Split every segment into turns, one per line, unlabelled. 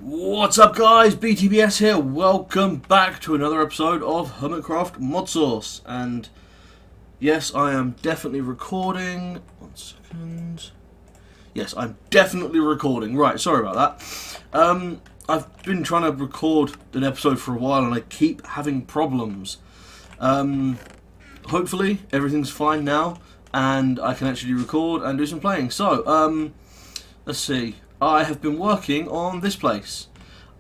What's up guys, BTBS here, welcome back to another episode of Hermitcraft ModSauce. And yes, I am definitely recording. 1 second. Yes, I'm definitely recording. Right, sorry about that. I've been trying to record an episode for a while and I keep having problems. Hopefully everything's fine now and I can actually record and do some playing. So, let's see. I have been working on this place.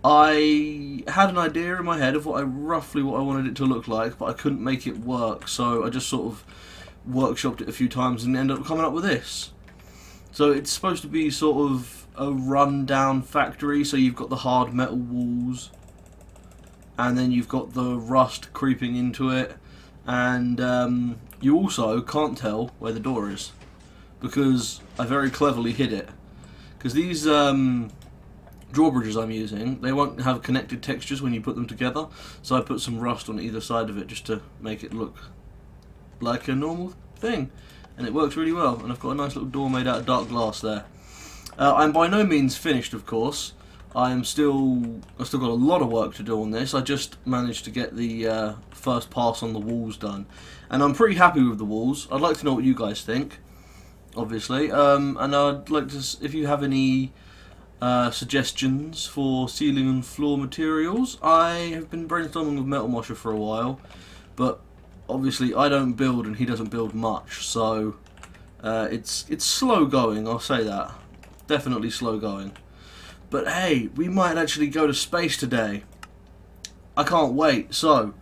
I had an idea in my head of roughly what I wanted it to look like, but I couldn't make it work, so I just sort of workshopped it a few times and ended up coming up with this. So it's supposed to be sort of a run-down factory, so you've got the hard metal walls, and then you've got the rust creeping into it, and you also can't tell where the door is, because I very cleverly hid it. Because these drawbridges I'm using, they won't have connected textures when you put them together, so I put some rust on either side of it just to make it look like a normal thing, and it works really well. And I've got a nice little door made out of dark glass there. I'm by no means finished, of course. I've still got a lot of work to do on this. I just managed to get the first pass on the walls done, and I'm pretty happy with the walls. I'd like to know what you guys think, obviously, and I'd like to, if you have any suggestions for ceiling and floor materials. I have been brainstorming with Metal Mosher for a while, but obviously I don't build and he doesn't build much, so it's slow going, I'll say that. Definitely slow going. But hey, we might actually go to space today. I can't wait. So,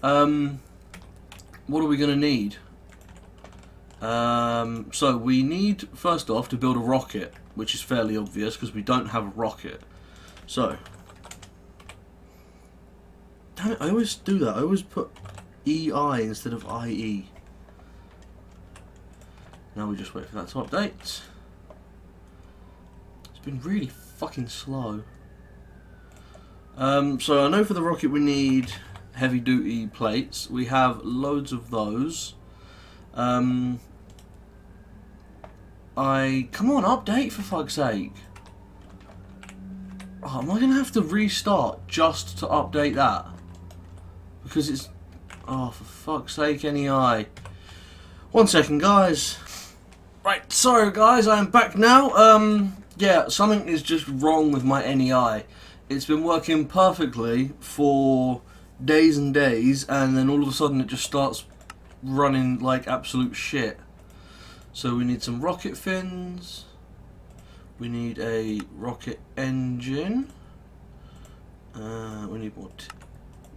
what are we going to need? So we need, first off, to build a rocket, which is fairly obvious because we don't have a rocket. So, damn it, I always do that. I always put EI instead of IE. Now we just wait for that to update. It's been really fucking slow. So I know for the rocket we need heavy duty plates. We have loads of those. Come on, update for fuck's sake. Oh, am I going to have to restart just to update that? Because it's... Oh, for fuck's sake, NEI. 1 second, guys. Right, sorry guys, I am back now. Yeah, something is just wrong with my NEI. It's been working perfectly for days and days, and then all of a sudden it just starts running like absolute shit. So we need some rocket fins, we need a rocket engine, we need more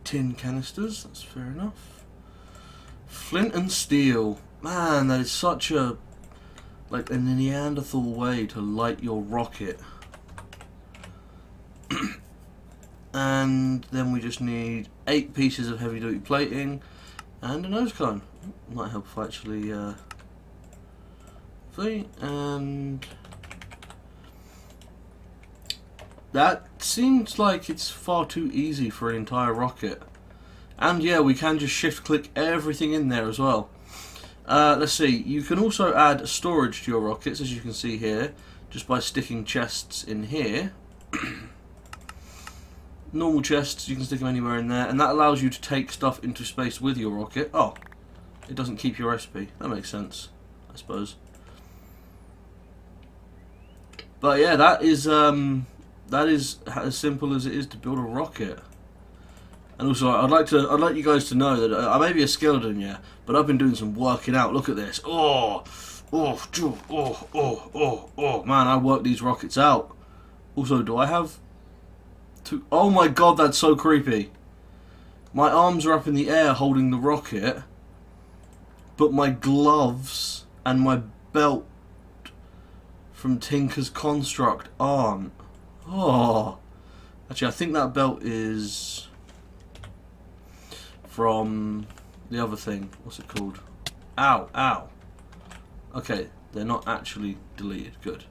tin canisters, that's fair enough. Flint and steel, man, that is such a, like a Neanderthal way to light your rocket. And then we just need 8 pieces of heavy duty plating and a nose cone. Might help if I actually and that seems like it's far too easy for an entire rocket. And yeah, we can just shift click everything in there as well. Let's see, you can also add storage to your rockets, as you can see here, just by sticking chests in here. Normal chests, you can stick them anywhere in there, and that allows you to take stuff into space with your rocket. Oh, it doesn't keep your recipe. That makes sense, I suppose. But yeah, that is as simple as it is to build a rocket. And also, I'd like you guys to know that I may be a skeleton, yeah, but I've been doing some working out. Look at this. Oh, man, I worked these rockets out. Also, do I have two? Oh my god, that's so creepy. My arms are up in the air holding the rocket, but my gloves and my belt from Tinker's Construct aren't. Oh, actually, I think that belt is from the other thing. What's it called? Ow, ow. Okay, they're not actually deleted. Good.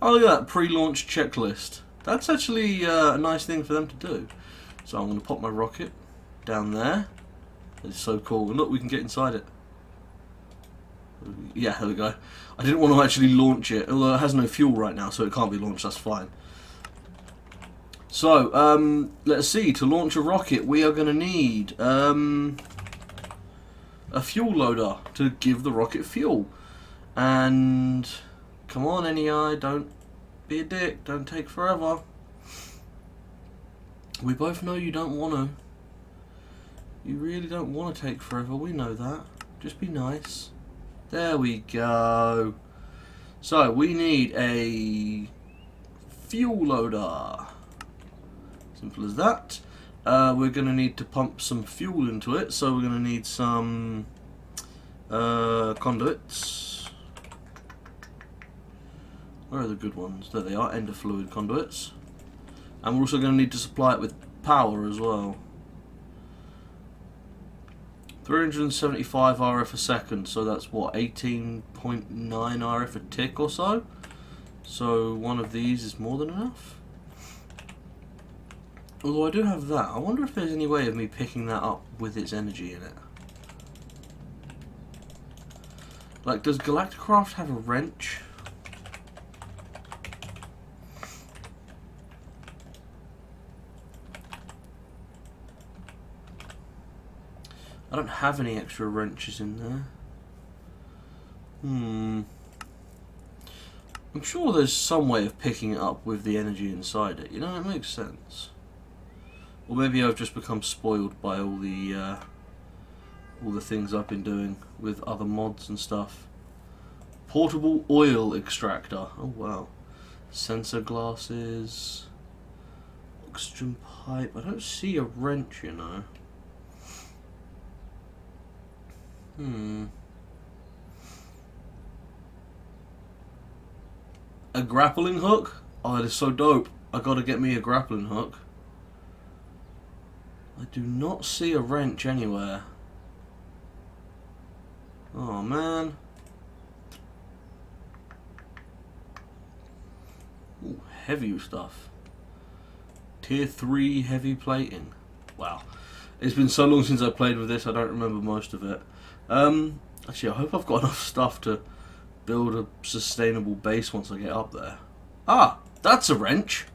Oh, look at that pre-launch checklist. That's actually a nice thing for them to do. So I'm going to pop my rocket down there. It's so cool. And look, we can get inside it. Yeah, there we go. I didn't want to actually launch it, although it has no fuel right now, so it can't be launched, that's fine. So, let's see, to launch a rocket we are going to need a fuel loader to give the rocket fuel. And, come on NEI, don't be a dick, don't take forever. We both know you don't want to. You really don't want to take forever, we know that. Just be nice. There we go. So, we need a fuel loader. Simple as that. We're going to need to pump some fuel into it, so we're going to need some conduits. Where are the good ones? There they are, ender fluid conduits. And we're also going to need to supply it with power as well. 375 RF a second, so that's what, 18.9 RF a tick or so? So one of these is more than enough. Although I do have that, I wonder if there's any way of me picking that up with its energy in it. Like, does Galacticraft have a wrench? I don't have any extra wrenches in there. I'm sure there's some way of picking it up with the energy inside it, you know, it makes sense. Or maybe I've just become spoiled by all the things I've been doing with other mods and stuff. Portable oil extractor, oh wow. Sensor glasses, oxygen pipe, I don't see a wrench, you know. A grappling hook? Oh, that is so dope. I gotta get me a grappling hook. I do not see a wrench anywhere. Oh man. Ooh, heavy stuff. Tier 3 heavy plating. Wow. It's been so long since I played with this, I don't remember most of it. Actually, I hope I've got enough stuff to build a sustainable base once I get up there. Ah, that's a wrench.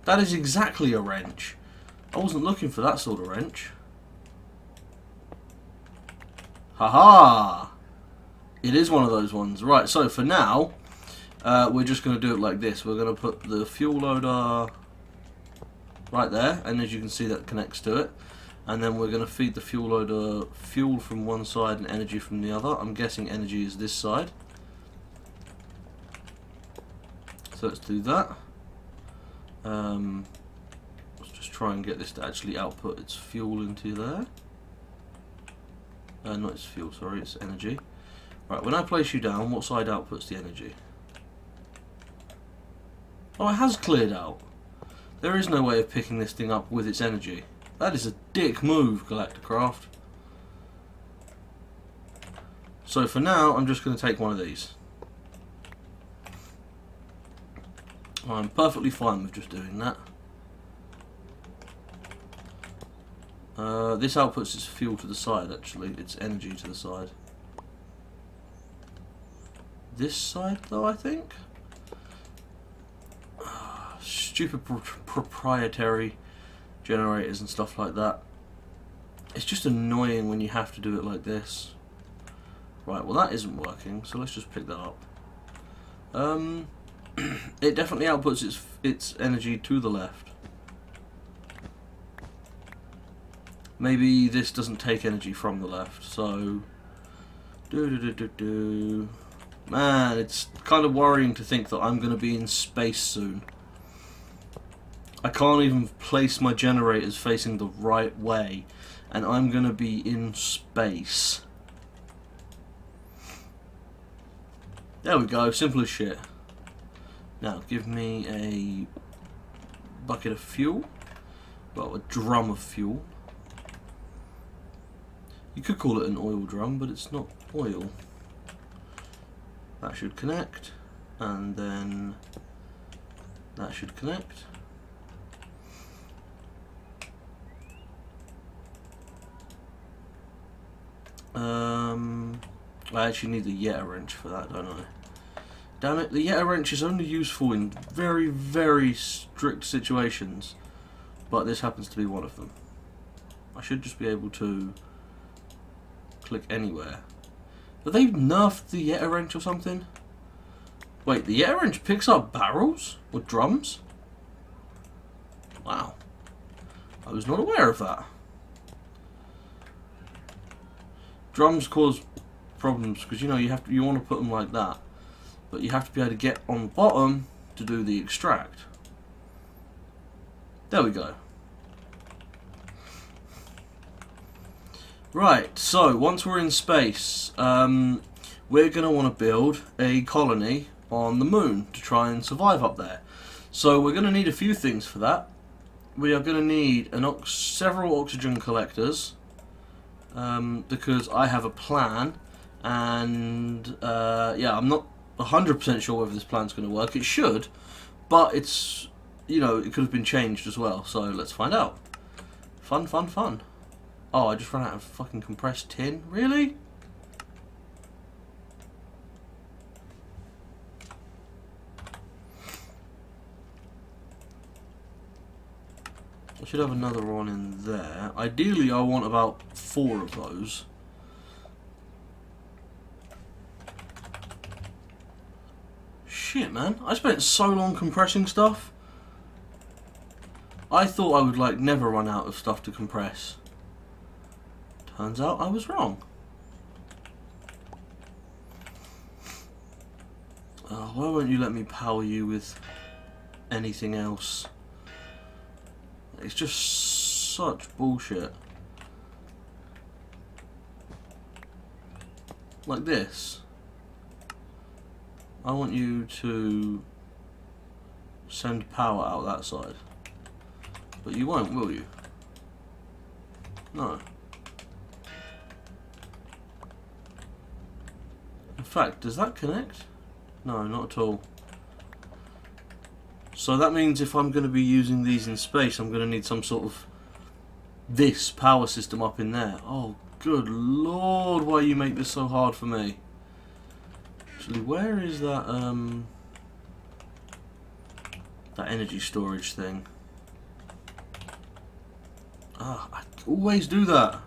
That is exactly a wrench. I wasn't looking for that sort of wrench. Haha! It is one of those ones. Right, so for now, we're just going to do it like this. We're going to put the fuel loader right there, and as you can see that connects to it. And then we're going to feed the fuel loader fuel from one side and energy from the other. I'm guessing energy is this side. So let's do that. Let's just try and get this to actually output its fuel into there. Not its fuel, sorry, it's energy. Right, when I place you down, what side outputs the energy? Oh, it has cleared out. There is no way of picking this thing up with its energy. That is a dick move, Galacticraft. So for now, I'm just going to take one of these. I'm perfectly fine with just doing that. This outputs its fuel to the side, actually. Its energy to the side. This side, though, I think? Stupid proprietary generators and stuff like that. It's just annoying when you have to do it like this. Right, well that isn't working, so let's just pick that up. It definitely outputs its energy to the left. Maybe this doesn't take energy from the left, so... Man, it's kind of worrying to think that I'm going to be in space soon. I can't even place my generators facing the right way, and I'm going to be in space. There we go, simple as shit. Now, give me a bucket of fuel. Well, a drum of fuel. You could call it an oil drum, but it's not oil. That should connect, and then that should connect. I actually need the Yeta wrench for that, don't I? Damn it, the Yeta wrench is only useful in very, very strict situations. But this happens to be one of them. I should just be able to click anywhere. Have they nerfed the Yeta wrench or something? Wait, the Yeta wrench picks up barrels? Or drums? Wow. I was not aware of that. Drums cause problems because you want to put them like that, but you have to be able to get on the bottom to do the extract. There we go. Right, so once we're in space, we're going to want to build a colony on the moon to try and survive up there. So we're going to need a few things for that. We are going to need several oxygen collectors, because I have a plan, and yeah, I'm not 100% sure whether this plan's going to work. It should, but it's, it could have been changed as well, so let's find out. Fun, fun, fun. Oh, I just ran out of fucking compressed tin? Really? I should have another one in there. Ideally, I want about 4 of those. Shit, man. I spent so long compressing stuff. I thought I would, never run out of stuff to compress. Turns out I was wrong. Oh, why won't you let me power you with anything else? It's just such bullshit. Like this. I want you to send power out that side. But you won't, will you? No. In fact, does that connect? No, not at all. So that means if I'm going to be using these in space, I'm going to need some sort of this power system up in there. Oh, good lord, why you make this so hard for me? Actually, where is that that energy storage thing? Ah, I always do that.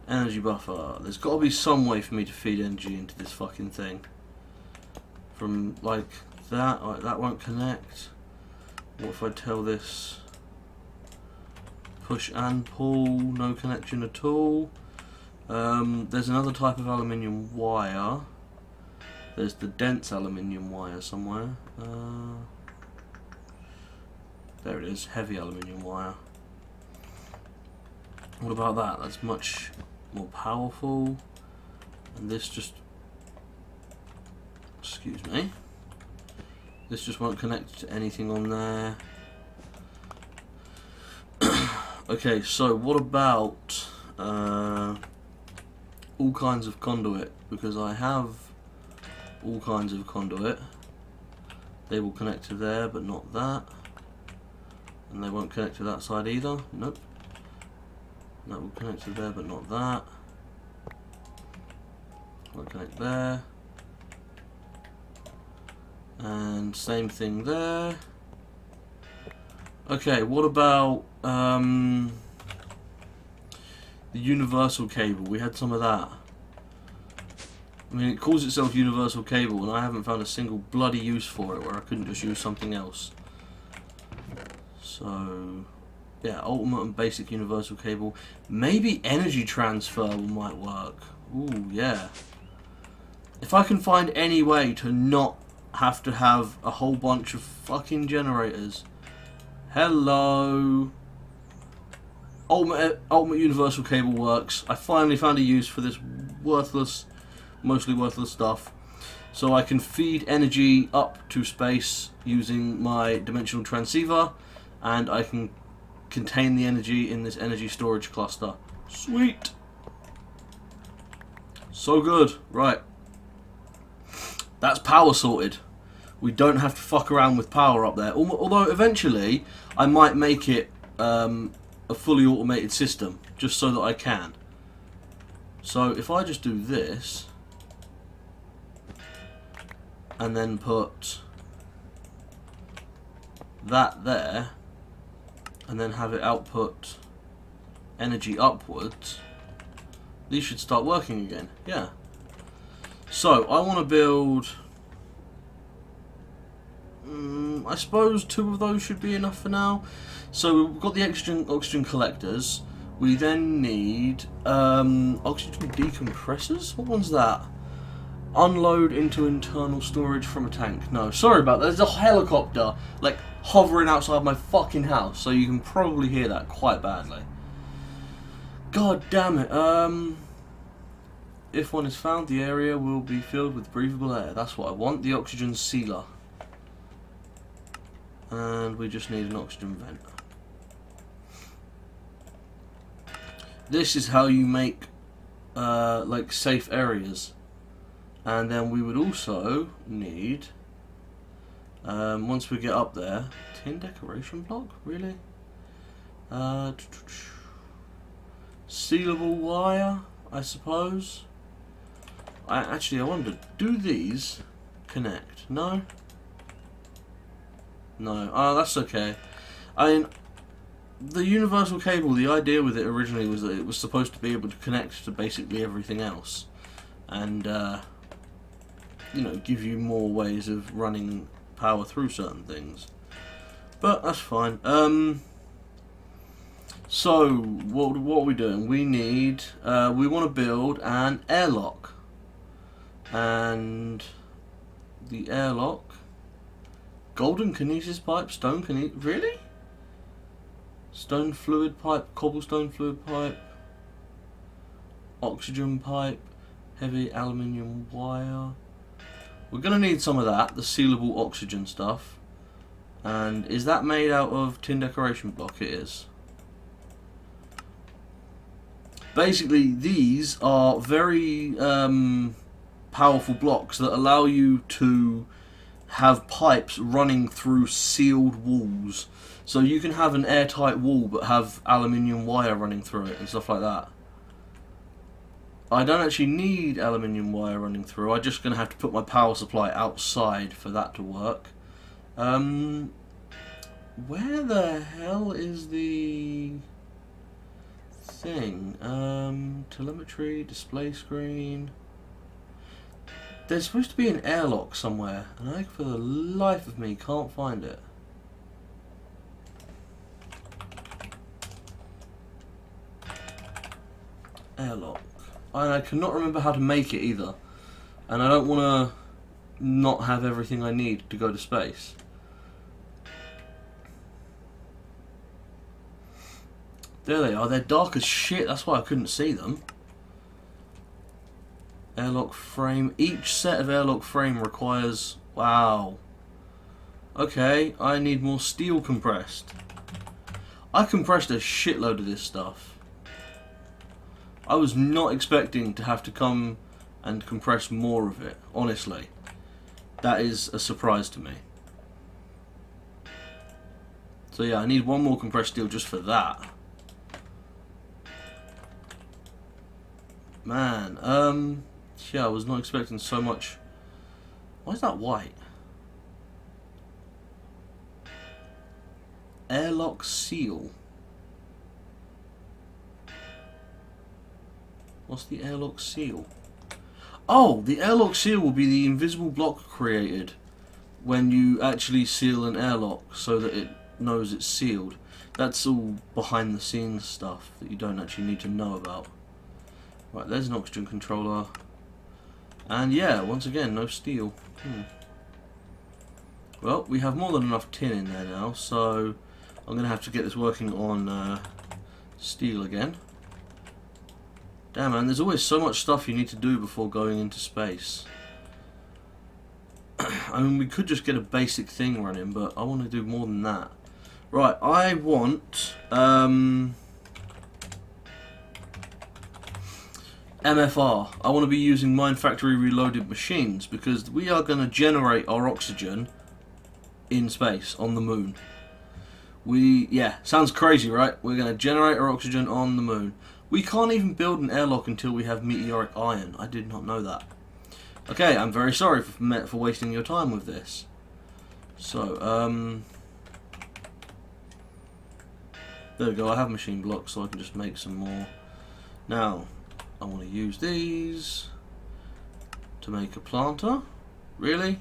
Energy buffer. There's got to be some way for me to feed energy into this fucking thing. From that, that won't connect. What if I tell this push and pull, no connection at all? There's another type of aluminium wire. There's the dense aluminium wire somewhere. There it is, heavy aluminium wire. What about that? That's much more powerful. And this just... excuse me. This just won't connect to anything on there. Okay, so what about all kinds of conduit? Because I have all kinds of conduit. They will connect to there, but not that. And they won't connect to that side either. Nope. That will connect to there, but not that. Won't connect there. And same thing there. Okay, what about the universal cable? We had some of that. I mean, it calls itself universal cable, and I haven't found a single bloody use for it where I couldn't just use something else. So, yeah, ultimate and basic universal cable. Maybe energy transfer might work. Ooh, yeah. If I can find any way to not have to have a whole bunch of fucking generators. Hello. Ultimate universal cable works. I finally found a use for this worthless, mostly worthless stuff. So I can feed energy up to space using my dimensional transceiver, and I can contain the energy in this energy storage cluster. Sweet. So good. Right. That's power sorted. We don't have to fuck around with power up there. Although eventually I might make it a fully automated system, just so that I can. So if I just do this, and then put that there, and then have it output energy upwards, these should start working again. Yeah. So I want to build, I suppose 2 of those should be enough for now. So we've got the oxygen collectors. We then need oxygen decompressors. What one's that? Unload into internal storage from a tank. No, sorry about that. There's a helicopter like hovering outside my fucking house, so you can probably hear that quite badly. God damn it. If one is found, the area will be filled with breathable air. That's what I want. The oxygen sealer. And we just need an oxygen vent. This is how you make like safe areas. And then we would also need, once we get up there, tin decoration block, really? Sealable wire, I suppose. I wonder, do these connect? No? No. Oh, that's okay. I mean, the universal cable, the idea with it originally was that it was supposed to be able to connect to basically everything else. And, you know, give you more ways of running power through certain things. But that's fine. So, what are we doing? We need, we want to build an airlock. And the airlock, golden kinesis pipe, stone kinesis, really? Stone fluid pipe, cobblestone fluid pipe, oxygen pipe, heavy aluminium wire. We're going to need some of that, the sealable oxygen stuff. And is that made out of tin decoration block? It is. Basically, these are very powerful blocks that allow you to have pipes running through sealed walls. So you can have an airtight wall but have aluminium wire running through it and stuff like that. I don't actually need aluminium wire running through. I'm just going to have to put my power supply outside for that to work. Where the hell is the thing? Telemetry, display screen. There's supposed to be an airlock somewhere, and I, for the life of me, can't find it. Airlock. And I cannot remember how to make it either. And I don't want to not have everything I need to go to space. There they are. They're dark as shit. That's why I couldn't see them. Airlock frame. Each set of airlock frame requires... Wow. Okay, I need more steel compressed. I compressed a shitload of this stuff. I was not expecting to have to come and compress more of it, honestly. That is a surprise to me. So yeah, I need one more compressed steel just for that. Man, yeah, I was not expecting so much. Why is that white? Airlock seal. What's the airlock seal? Oh, the airlock seal will be the invisible block created when you actually seal an airlock so that it knows it's sealed. That's all behind the scenes stuff that you don't actually need to know about. Right, there's an oxygen controller. And yeah, once again, no steel. Well, we have more than enough tin in there now, so I'm going to have to get this working on steel again. Damn, man, there's always so much stuff you need to do before going into space. I mean, we could just get a basic thing running, but I want to do more than that. Right, I want MFR. I want to be using Mine Factory Reloaded machines because we are going to generate our oxygen in space, on the moon. Yeah, sounds crazy, right? We're going to generate our oxygen on the moon. We can't even build an airlock until we have meteoric iron. I did not know that. Okay, I'm very sorry for wasting your time with this. So, there we go. I have machine blocks, so I can just make some more. Now, I want to use these to make a planter. Really?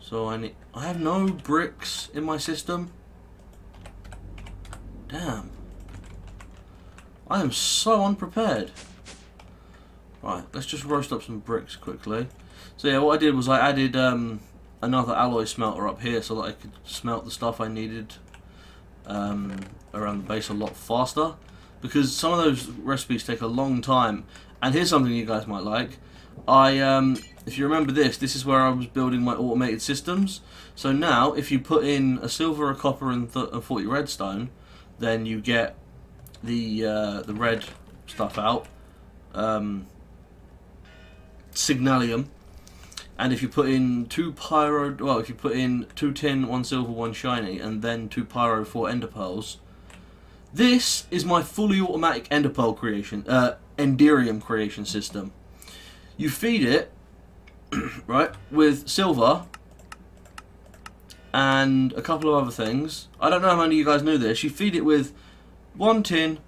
So I have no bricks in my system. Damn. I am so unprepared. Right, let's just roast up some bricks quickly. So yeah, what I did was I added another alloy smelter up here so that I could smelt the stuff I needed around the base a lot faster. Because some of those recipes take a long time. And here's something you guys might like. If you remember this is where I was building my automated systems. So now, if you put in a silver, a copper, and 40 redstone, then you get the red stuff out, signalium. And if you put in if you put in 2 tin, 1 silver, 1 shiny, and then 2 pyro, 4 ender pearls, this is my fully automatic ender pearl creation, enderium creation system. You feed it, right, with silver and a couple of other things. I don't know how many of you guys knew this. You feed it with 1 tin,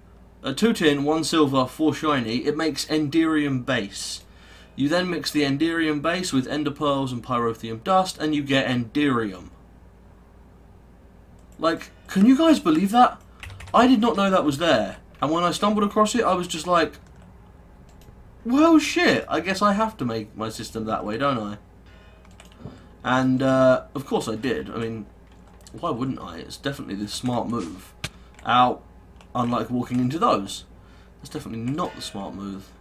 2 tin, 1 silver, 4 shiny. It makes enderium base. You then mix the enderium base with ender pearls and pyrotheum dust, and you get enderium. Like, can you guys believe that? I did not know that was there. And when I stumbled across it, I was just like, well, shit, I guess I have to make my system that way, don't I? And, of course I did. I mean, why wouldn't I? It's definitely the smart move. Unlike walking into those. That's definitely not the smart move.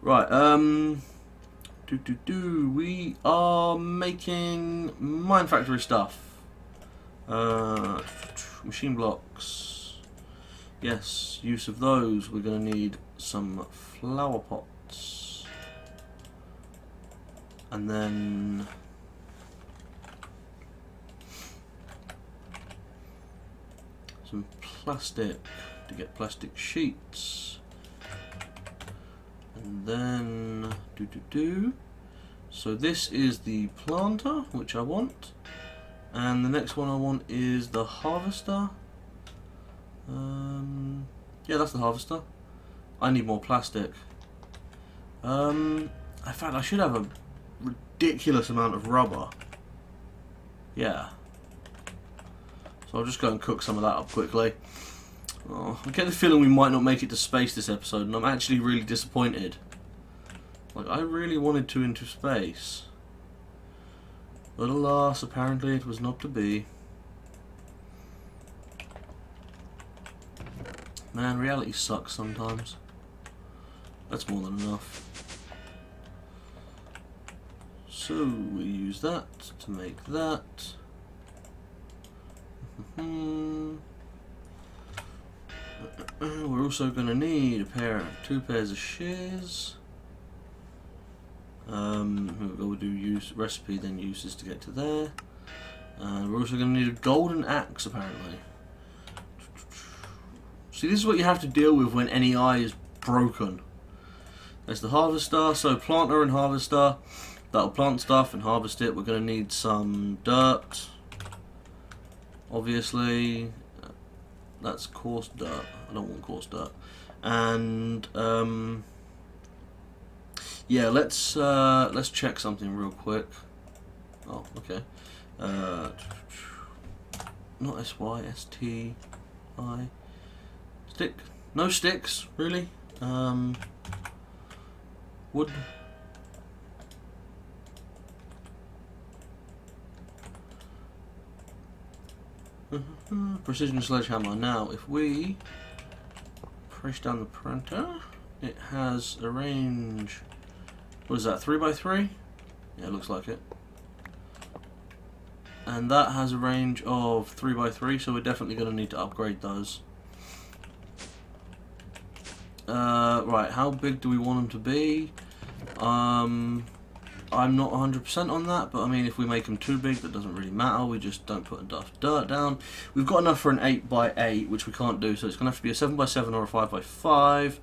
Right, we are making mine factory stuff. Machine blocks. Yes, use of those. We're going to need some flower pots. And then some plastic to get plastic sheets. And then so this is the planter, which I want. And the next one I want is the harvester. Yeah, that's the harvester. I need more plastic. In fact, I should have a ridiculous amount of rubber. Yeah. So I'll just go and cook some of that up quickly. Oh, I get the feeling we might not make it to space this episode, and I'm actually really disappointed. Like, I really wanted to into space. But alas, apparently it was not to be. Man, reality sucks sometimes. That's more than enough. So, we use that to make that. We're also going to need two pairs of shears. We'll do recipe, then uses to get to there. We're also going to need a golden axe, apparently. See, this is what you have to deal with when NEI is broken. There's the harvester, so planter and harvester. That'll plant stuff and harvest it. We're going to need some dirt. Obviously, that's coarse dirt. I don't want coarse dirt. And yeah, let's check something real quick. Oh, okay. Not SY, STI. Stick. No sticks, really. Wood. Precision sledgehammer. Now, if we press down the printer, it has a range. What is that? 3x3? Yeah, it looks like it. And that has a range of 3x3, so we're definitely going to need to upgrade those. Right, how big do we want them to be? I'm not 100% on that, but I mean, if we make them too big, that doesn't really matter. We just don't put enough dirt down. We've got enough for an 8x8, which we can't do, so it's going to have to be a 7x7 or a 5x5.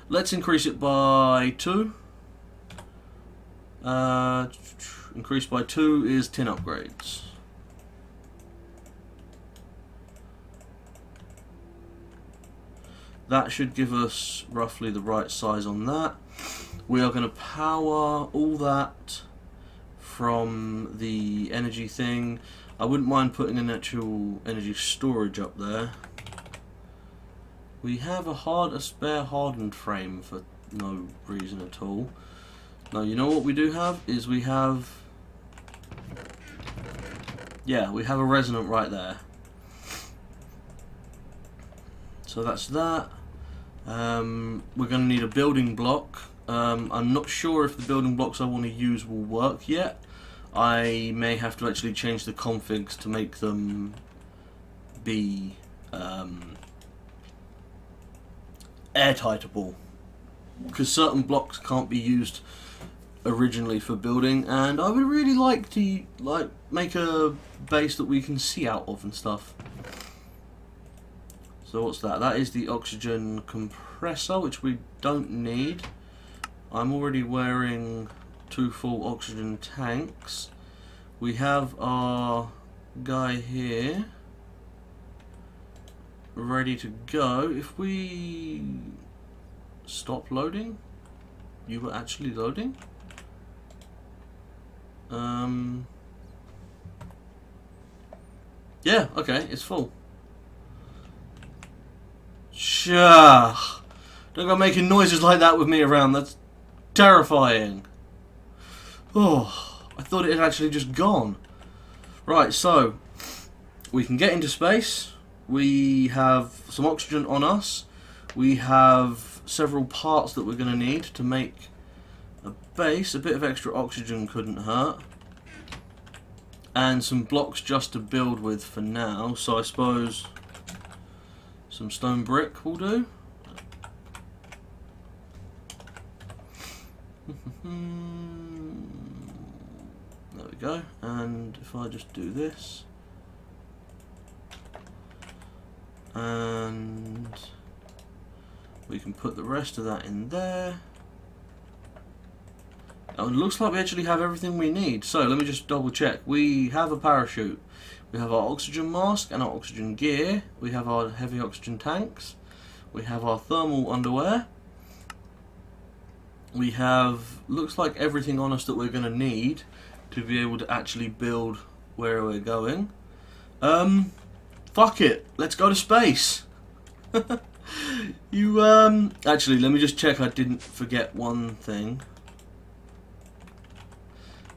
Let's increase it by 2. Increase by 2 is 10 upgrades. That should give us roughly the right size on that. We are going to power all that from the energy thing. I wouldn't mind putting an actual energy storage up there. We have a spare hardened frame for no reason at all. Now, you know what we do have is we have a resonant right there. So that's that. We're going to need a building block. I'm not sure if the building blocks I want to use will work yet. I may have to actually change the configs to make them be airtightable, because certain blocks can't be used originally for building, and I would really like to make a base that we can see out of and stuff. So what's that? That is the oxygen compressor, which we don't need. I'm already wearing 2 full oxygen tanks. We have our guy here ready to go. If we stop loading, you were actually loading? Yeah, okay, it's full. Sure. Don't go making noises like that with me around. That's terrifying. Oh, I thought it had actually just gone. Right, so we can get into space. We have some oxygen on us. We have several parts that we're going to need to make a base. A bit of extra oxygen couldn't hurt. And some blocks just to build with for now. So I suppose some stone brick will do. There we go. And if I just do this, and we can put the rest of that in there. Oh, it looks like we actually have everything we need. So let me just double check. We have a parachute. We have our oxygen mask and our oxygen gear. We have our heavy oxygen tanks. We have our thermal underwear. We have, looks like everything on us that we're going to need to be able to actually build where we're going. Fuck it. Let's go to space. Actually, let me just check I didn't forget one thing.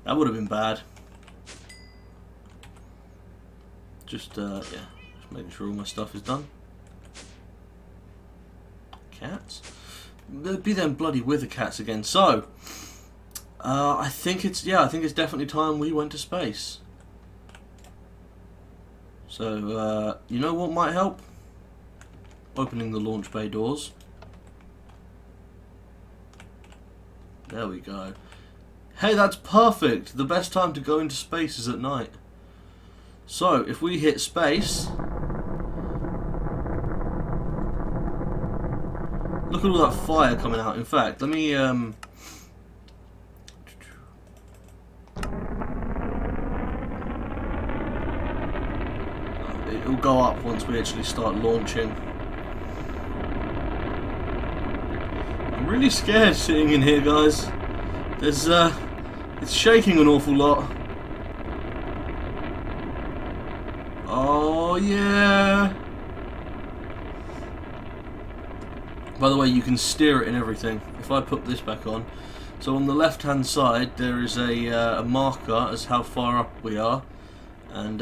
That would have been bad. Just making sure all my stuff is done. Cats? There'd be them bloody wither cats again. So, I think it's definitely time we went to space. So, you know what might help? Opening the launch bay doors. There we go. Hey, that's perfect! The best time to go into space is at night. So, if we hit space, look at all that fire coming out. In fact, let me it'll go up once we actually start launching. I'm really scared sitting in here, guys. There's it's shaking an awful lot. Oh yeah. By the way, you can steer it and everything. If I put this back on, so on the left hand side there is a marker as how far up we are, and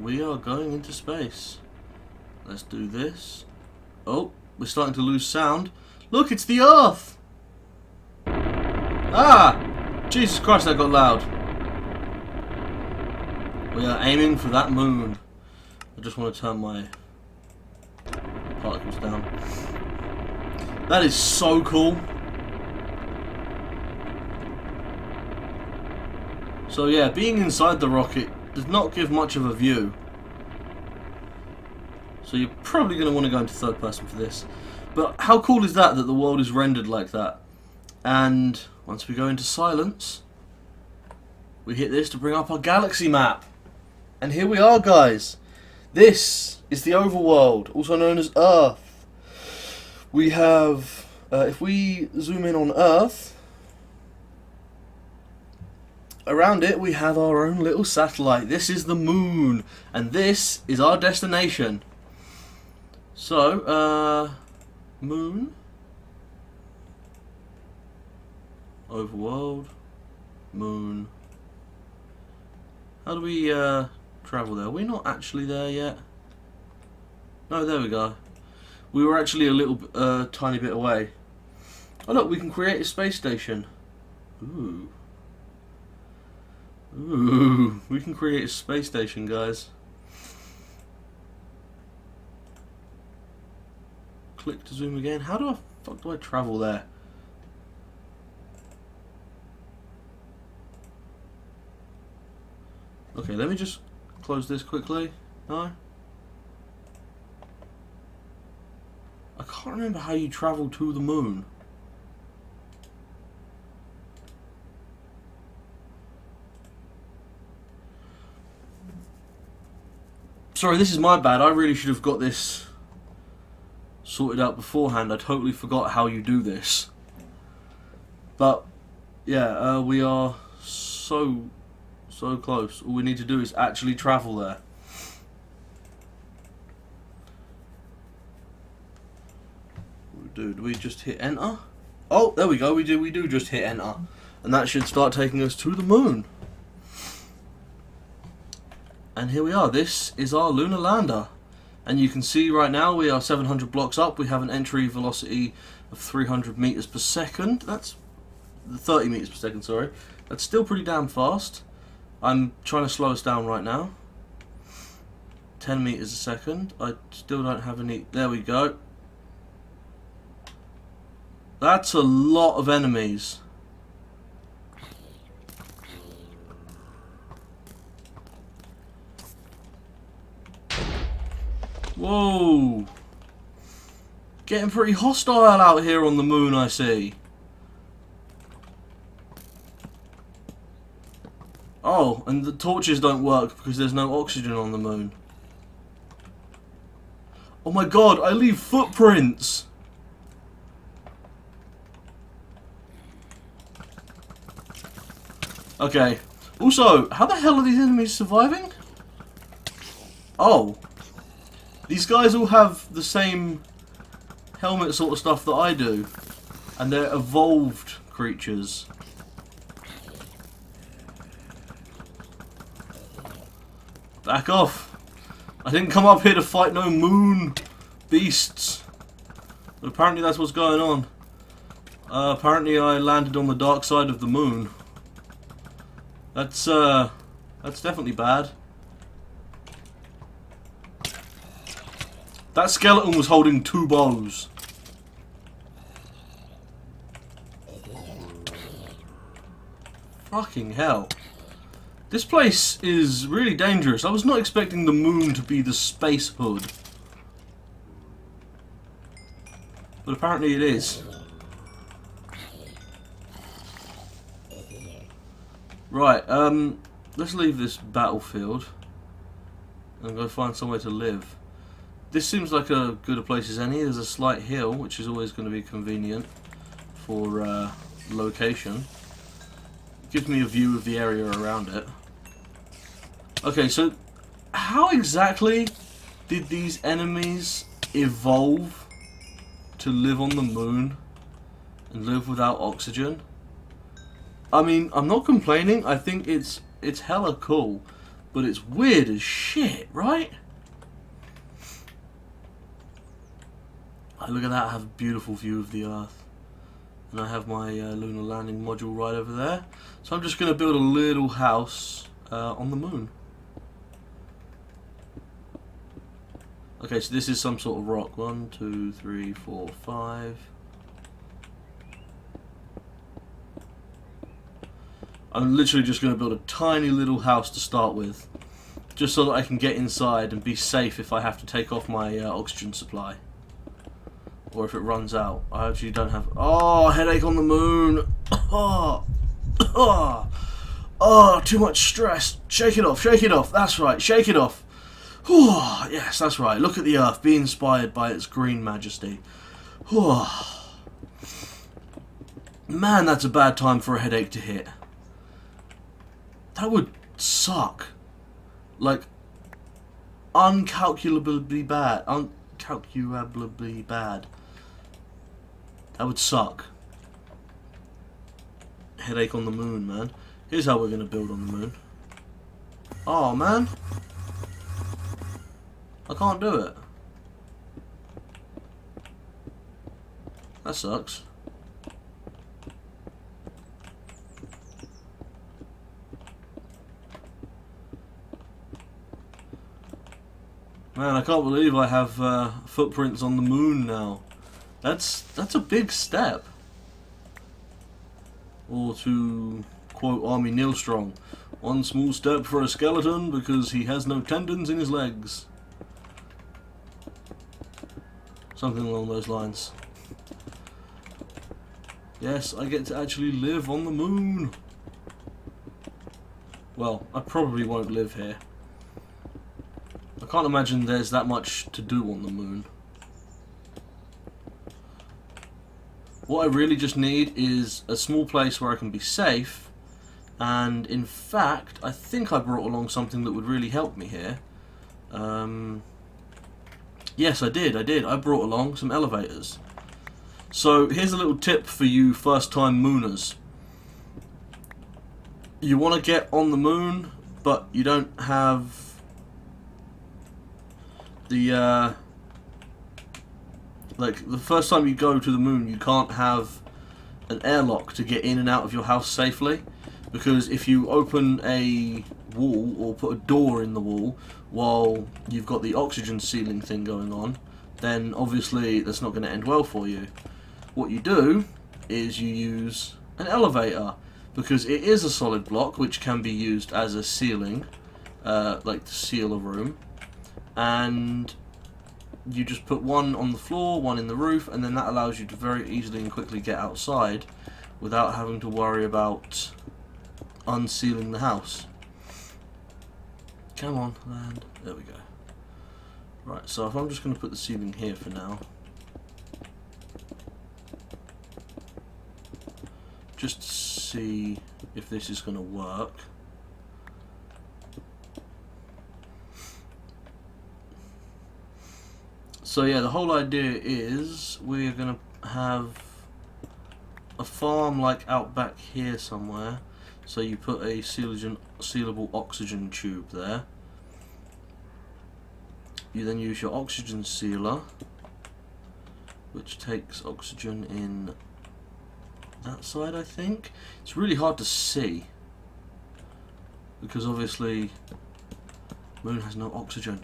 we are going into space. Let's do this. Oh, we're starting to lose sound. Look, it's the Earth! Ah! Jesus Christ, that got loud. We are aiming for that moon. I just want to turn my particles down. That is so cool. So yeah, being inside the rocket does not give much of a view. So you're probably going to want to go into third person for this. But how cool is that the world is rendered like that? And once we go into silence, we hit this to bring up our galaxy map. And here we are, guys. This is the overworld, also known as Earth. We have, if we zoom in on Earth, around it we have our own little satellite. This is the moon, and this is our destination. So, moon, overworld, moon. How do we travel there? We're not actually there yet. No, there we go. We were actually a little tiny bit away. Oh look, we can create a space station. Ooh. Ooh, we can create a space station, guys. Click to zoom again. How the fuck do I travel there? Okay, let me just close this quickly. No? I can't remember how you travel to the moon. Sorry, this is my bad. I really should have got this sorted out beforehand. I totally forgot how you do this. But, yeah, we are so close. All we need to do is actually travel there. Do we just hit enter? Oh, there we go. We do just hit enter, and that should start taking us to the moon. And here we are. This is our lunar lander, and you can see right now we are 700 blocks up. We have an entry velocity of 300 meters per second. That's 30 meters per second. Sorry, that's still pretty damn fast. I'm trying to slow us down right now. 10 meters a second. I still don't have any. There we go. That's a lot of enemies. Whoa. Getting pretty hostile out here on the moon, I see. Oh, and the torches don't work because there's no oxygen on the moon. Oh my god, I leave footprints! Okay. Also, how the hell are these enemies surviving? Oh. These guys all have the same helmet sort of stuff that I do. And they're evolved creatures. Back off. I didn't come up here to fight no moon beasts. But apparently that's what's going on. Apparently I landed on the dark side of the moon. That's definitely bad. That skeleton was holding 2 bows. Fucking hell. This place is really dangerous. I was not expecting the moon to be the space hood. But apparently it is. Right, let's leave this battlefield and go find somewhere to live. This seems like a good a place as any. There's a slight hill, which is always going to be convenient for location. Gives me a view of the area around it. Okay, so how exactly did these enemies evolve to live on the moon and live without oxygen? I mean, I'm not complaining. I think it's hella cool, but it's weird as shit, right? Oh, look at that! I have a beautiful view of the Earth, and I have my lunar landing module right over there. So I'm just going to build a little house on the moon. Okay, so this is some sort of rock. 1, 2, 3, 4, 5. I'm literally just going to build a tiny little house to start with, just so that I can get inside and be safe if I have to take off my oxygen supply. Or if it runs out. I actually don't have... Oh, headache on the moon! Oh, oh, oh, too much stress. Shake it off, that's right, shake it off. Oh, yes, that's right, look at the earth, be inspired by its green majesty. Oh. Man, that's a bad time for a headache to hit. That would suck. Like, uncalculably bad. Uncalculably bad. That would suck. Headache on the moon, man. Here's how we're going to build on the moon. Oh, man. I can't do it. That sucks. Man, I can't believe I have footprints on the moon now. That's a big step. Or to quote Army Neil Strong, one small step for a skeleton because he has no tendons in his legs. Something along those lines. Yes, I get to actually live on the moon. Well, I probably won't live here. I can't imagine there's that much to do on the moon. What I really just need is a small place where I can be safe, and in fact, I think I brought along something that would really help me here. Yes, I did. I brought along some elevators. So here's a little tip for you first-time mooners. You want to get on the moon, but you don't have the like the first time you go to the moon, you can't have an airlock to get in and out of your house safely, because if you open a wall or put a door in the wall while you've got the oxygen ceiling thing going on, then obviously that's not going to end well for you. What you do is you use an elevator, because it is a solid block which can be used as a ceiling, like to seal a room, and you just put one on the floor, one in the roof, and then that allows you to very easily and quickly get outside without having to worry about unsealing the house. Come on, land. There we go. Right, so if I'm just going to put the ceiling here for now, just to see if this is going to work. So yeah, the whole idea is we're going to have a farm like out back here somewhere. So you put a sealable oxygen tube there. You then use your oxygen sealer, which takes oxygen in that side, I think. It's really hard to see, because obviously Moon has no oxygen.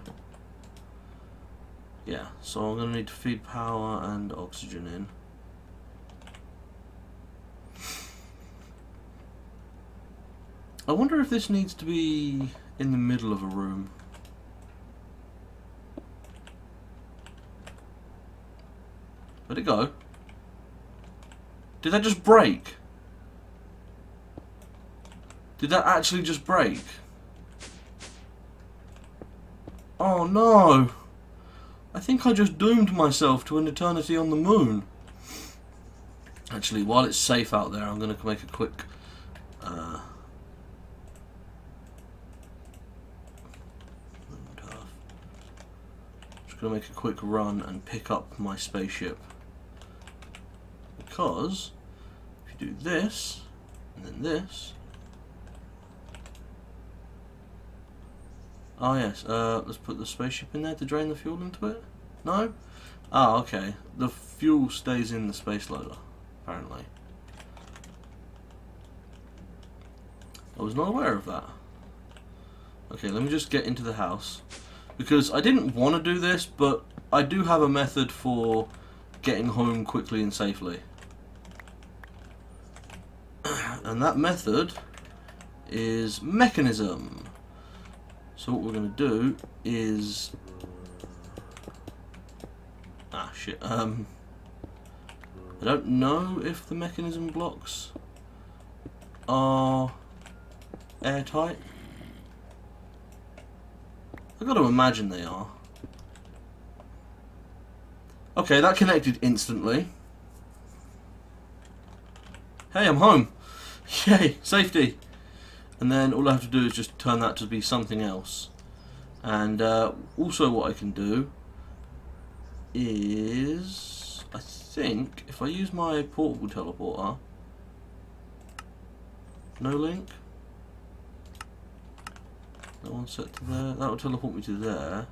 Yeah, so I'm going to need to feed power and oxygen in. I wonder if this needs to be in the middle of a room. Where'd it go? Did that just break? Did that actually just break? Oh no! I think I just doomed myself to an eternity on the moon. Actually, while it's safe out there, I'm going to make a quick... just going to make a quick run and pick up my spaceship. Because, if you do this, and then this... Oh yes, let's put the spaceship in there to drain the fuel into it? No? Ah, okay. The fuel stays in the space loader, apparently. I was not aware of that. Okay, let me just get into the house. Because I didn't want to do this, but I do have a method for getting home quickly and safely. And that method is mechanism. So what we're going to do is... Ah, shit. I don't know if the mechanism blocks are airtight. I've got to imagine they are. Okay, that connected instantly. Hey, I'm home. Yay, safety. And then all I have to do is just turn that to be something else. And also what I can do is, I think, if I use my portable teleporter, no link. That one's set to there. That will teleport me to there.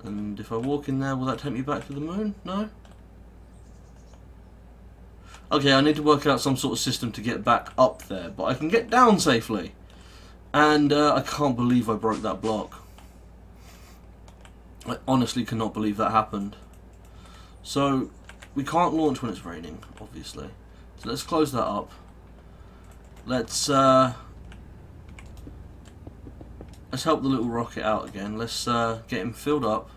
And if I walk in there, will that take me back to the moon? No? Okay, I need to work out some sort of system to get back up there, but I can get down safely. And I can't believe I broke that block. I honestly cannot believe that happened. So, we can't launch when it's raining, obviously. So let's close that up. Let's help the little rocket out again. Let's get him filled up.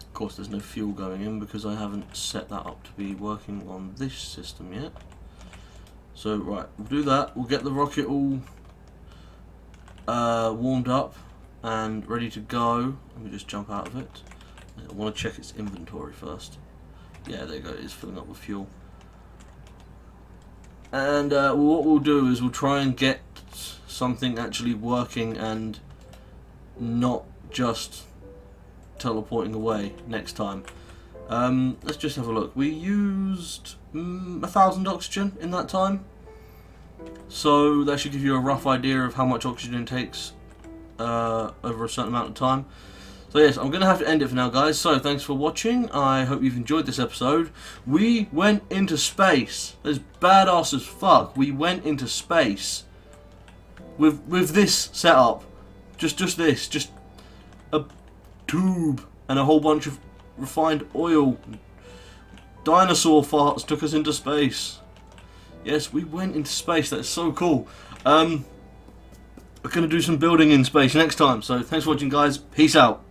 Of course, there's no fuel going in because I haven't set that up to be working on this system yet. So, right, we'll do that. We'll get the rocket all warmed up and ready to go. Let me just jump out of it. I want to check its inventory first. Yeah, there you go. It's filling up with fuel. And what we'll do is we'll try and get something actually working and not just teleporting away next time. Let's just have a look. We used 1,000 oxygen in that time, so that should give you a rough idea of how much oxygen it takes over a certain amount of time. So yes, I'm going to have to end it for now, guys. So thanks for watching. I hope you've enjoyed this episode. We went into space. That's badass as fuck. We went into space with this setup. Just this. Just a tube and a whole bunch of refined oil. Dinosaur farts took us into space. Yes, we went into space. That's so cool. We're going to do some building in space next time. So thanks for watching, guys. Peace out.